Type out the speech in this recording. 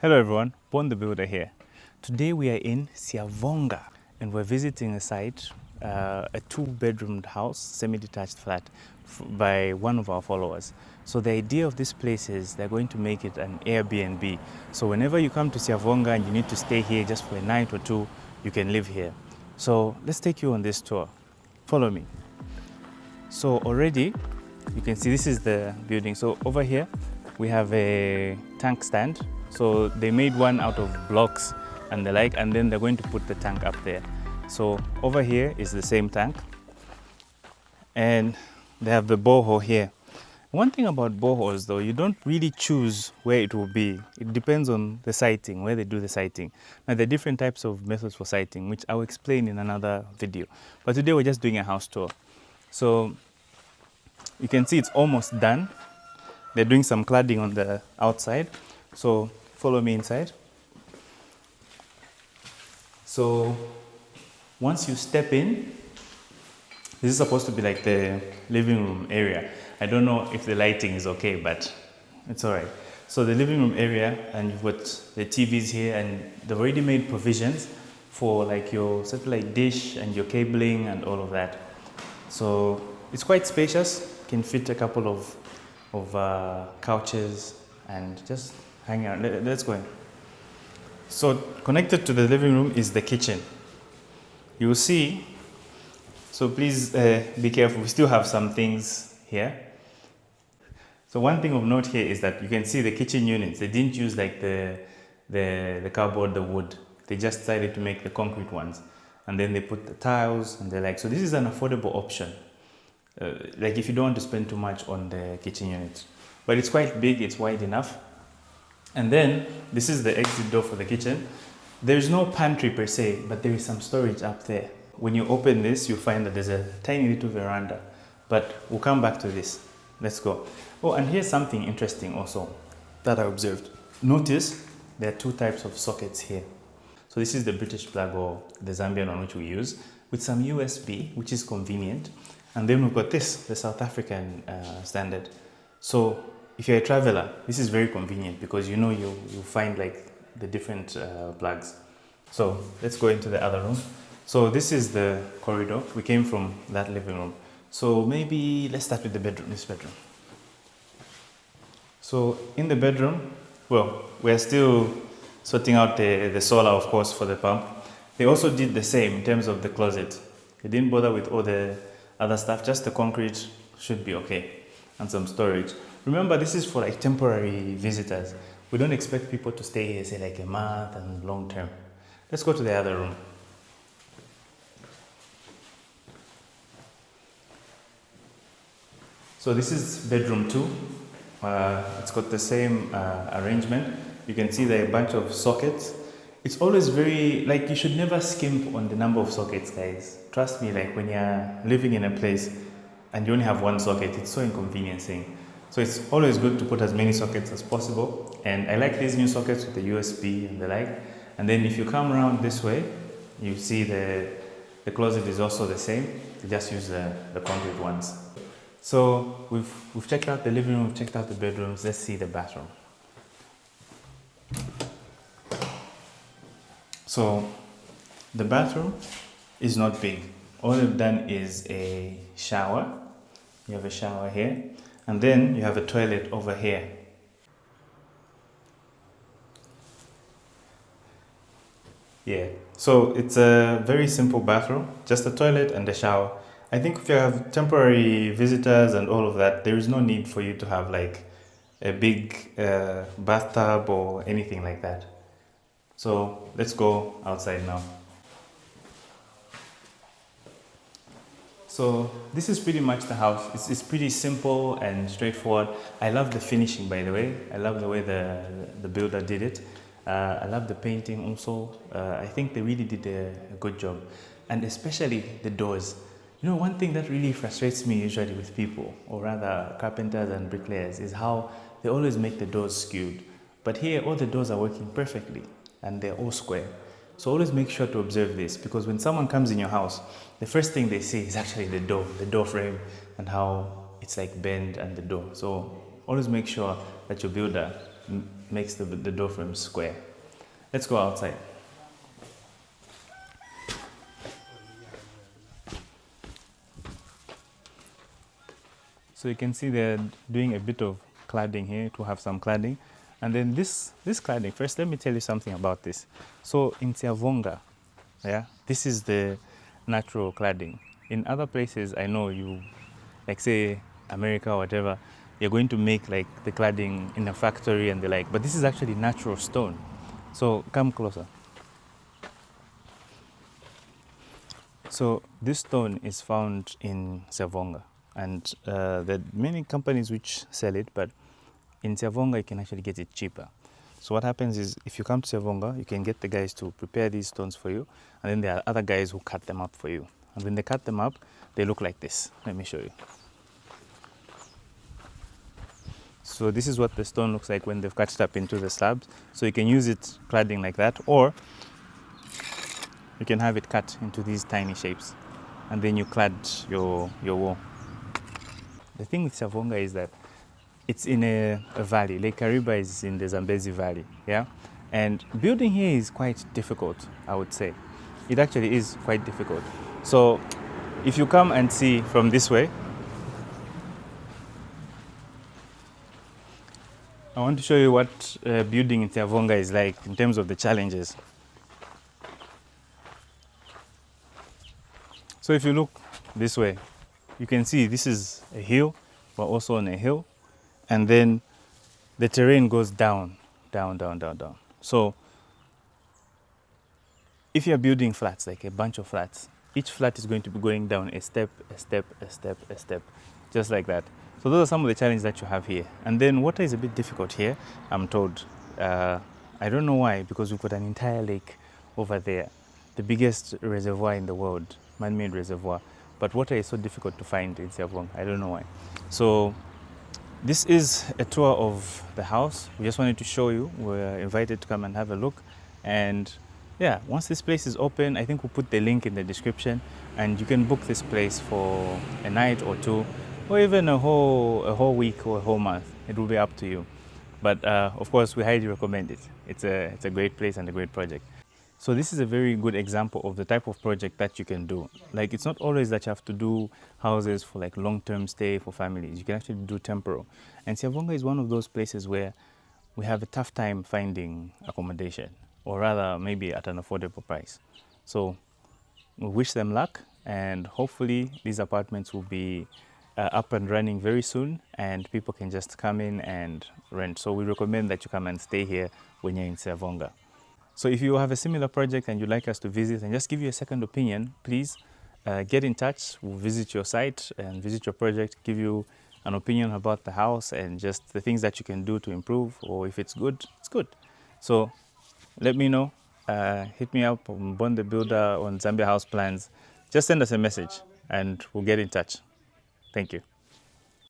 Hello everyone, Bon the Builder here. Today we are in Siavonga and we're visiting a site, a two-bedroomed house, semi-detached flat by one of our followers. So the idea of this place is they're going to make it an Airbnb. So whenever you come to Siavonga and you need to stay here just for a night or two, you can live here. So let's take you on this tour. Follow me. So already you can see this is the building. So over here we have a tank stand. So they made one out of blocks and the like, and then they're going to put the tank up there. So over here is the same tank, and they have the borehole here. One thing about boreholes though, you don't really choose where it will be. It depends on the siting, where they do the siting. Now there are different types of methods for siting, which I'll explain in another video. But today we're just doing a house tour. So you can see it's almost done. They're doing some cladding on the outside. So follow me inside. So once you step in, this is supposed to be like the living room area. I don't know if the lighting is okay, but it's all right. So the living room area, and you've got the TVs here, and they've already made provisions for like your satellite dish and your cabling and all of that. So it's quite spacious, can fit a couple of couches and just hang out. Let's go in. So connected to the living room is the kitchen. You'll see, so please be careful, we still have some things here. So one thing of note here is that you can see the kitchen units. They didn't use like the cardboard, the wood. They just decided to make the concrete ones. And then they put the tiles and the like. So this is an affordable option. Like if you don't want to spend too much on the kitchen units. But it's quite big, it's wide enough. And then this is the exit door for the kitchen. There's no pantry per se, but there is some storage up there. When you open this, you'll find that there's a tiny little veranda, but we'll come back to this. Let's go. Oh, and here's something interesting also that I observed. Notice there are two types of sockets here. So this is the British plug, or the Zambian one, which we use, with some USB, which is convenient. And then we've got this, the South African standard. So if you're a traveler, this is very convenient because you know you find like the different plugs. So let's go into the other room. So this is the corridor. We came from that living room. So maybe let's start with the bedroom, this bedroom. So in the bedroom, well, we're still sorting out the solar, of course, for the pump. They also did the same in terms of the closet. They didn't bother with all the other stuff, just the concrete should be okay, and some storage. Remember, this is for like temporary visitors. We don't expect people to stay here, say like a month and long term. Let's go to the other room. So this is bedroom 2. It's got the same arrangement. You can see there are a bunch of sockets. It's always very, like, you should never skimp on the number of sockets, guys. Trust me, like when you're living in a place and you only have one socket, it's so inconveniencing. So it's always good to put as many sockets as possible. And I like these new sockets with the USB and the like. And then if you come around this way, you see the closet is also the same. You just use the concrete ones. So we've checked out the living room, we've checked out the bedrooms. Let's see the bathroom. So the bathroom is not big. All they've done is a shower. You have a shower here. And then you have a toilet over here. Yeah, so it's a very simple bathroom, just a toilet and a shower. I think if you have temporary visitors and all of that, there is no need for you to have like a big bathtub or anything like that. So let's go outside now. So this is pretty much the house. It's pretty simple and straightforward. I love the finishing, by the way. I love the way the builder did it. I love the painting also. I think they really did a good job. And especially the doors. You know, one thing that really frustrates me usually with people, or rather carpenters and bricklayers, is how they always make the doors skewed. But here, all the doors are working perfectly and they're all square. So always make sure to observe this, because when someone comes in your house, the first thing they see is actually the door frame, and how it's like bent and the door. So always make sure that your builder makes the door frame square. Let's go outside. So you can see they're doing a bit of cladding here to have some cladding. And then this cladding, first let me tell you something about this. So in Siavonga, yeah, this is the natural cladding. In other places, I know you, like say America or whatever, you're going to make like the cladding in a factory and the like, but this is actually natural stone. So come closer. So this stone is found in Siavonga, and there are many companies which sell it, but in Siavonga you can actually get it cheaper. So what happens is if you come to Siavonga, you can get the guys to prepare these stones for you, and then there are other guys who cut them up for you. And when they cut them up, they look like this. Let me show you. So this is what the stone looks like when they've cut it up into the slabs. So you can use it cladding like that, or you can have it cut into these tiny shapes, and then you clad your wall. The thing with Siavonga is that it's in a valley. Lake Kariba is in the Zambezi Valley, yeah? And building here is quite difficult, I would say. It actually is quite difficult. So if you come and see from this way, I want to show you what building in Siavonga is like in terms of the challenges. So if you look this way, you can see this is a hill, but also on a hill. And then the terrain goes down, down, down, down, down. So if you're building flats, like a bunch of flats, each flat is going to be going down a step, a step, a step, a step, just like that. So those are some of the challenges that you have here. And then water is a bit difficult here, I'm told. I don't know why, because we've got an entire lake over there, the biggest reservoir in the world, man-made reservoir. But water is so difficult to find in Siavonga. I don't know why. So this is a tour of the house. We just wanted to show you. We're invited to come and have a look. And yeah, once this place is open, I think we'll put the link in the description, and you can book this place for a night or two, or even a whole week or a whole month. It will be up to you. But of course, we highly recommend it. It's a great place and a great project. So this is a very good example of the type of project that you can do. Like, it's not always that you have to do houses for like long-term stay for families. You can actually do temporal. And Siavonga is one of those places where we have a tough time finding accommodation, or rather maybe at an affordable price. So we wish them luck, and hopefully these apartments will be up and running very soon, and people can just come in and rent. So we recommend that you come and stay here when you're in Siavonga. So if you have a similar project and you'd like us to visit and just give you a second opinion, please get in touch. We'll visit your site and visit your project, give you an opinion about the house and just the things that you can do to improve, or if it's good, it's good. So let me know. Hit me up on Bond the Builder on Zambia House Plans. Just send us a message and we'll get in touch. Thank you.